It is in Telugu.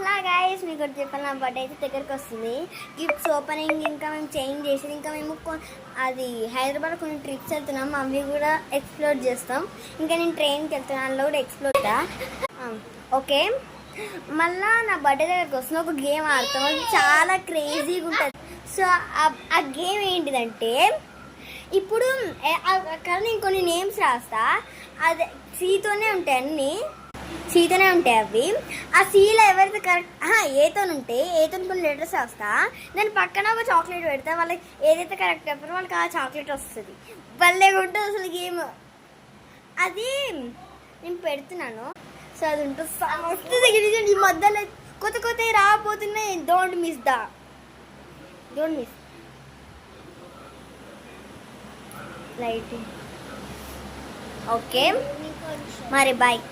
హలో గైస్, మీకు ఒకటి చెప్పాలి. నా బర్త్డే అయితే దగ్గరికి వస్తుంది. గిఫ్ట్స్ ఓపెనింగ్ ఇంకా మేము చేంజ్ చేసేది, ఇంకా మేము అది హైదరాబాద్ కొన్ని ట్రిప్స్ వెళ్తున్నాం. అవి కూడా ఎక్స్ప్లోర్ చేస్తాం. ఇంకా నేను ట్రైన్కి వెళ్తున్నాను, అందులో కూడా ఎక్స్ప్లోర్ ఓకే. మళ్ళీ నా బర్త్డే దగ్గరికి వస్తుంది, ఒక గేమ్ ఆడతాం. అది చాలా క్రేజీగా ఉంటుంది. సో ఆ గేమ్ ఏంటిదంటే, ఇప్పుడు అక్కడ నేను కొన్ని నేమ్స్ రాస్తా. అదే సీతోనే ఉంటాయి, అన్నీ సీతోనే ఉంటాయి అవి. ఆ సీలో ఎవరైతే కరెక్ట్ ఏతో ఉంటాయి, ఏతో కొన్ని లెటర్స్ వస్తా. దాని పక్కన ఒక చాక్లెట్ పెడతా. వాళ్ళకి ఏదైతే కరెక్ట్ చెప్పారో వాళ్ళకి ఆ చాక్లెట్ వస్తుంది. భలే ఉంటుంది అసలు గేమ్. అది నేను పెడుతున్నాను. సో అది ఉంటుంది. ఈ మధ్యలో కొత్త కొత్త రాకపోతున్నాయి. Don't miss lighting. ఓకే మరి బాయ్.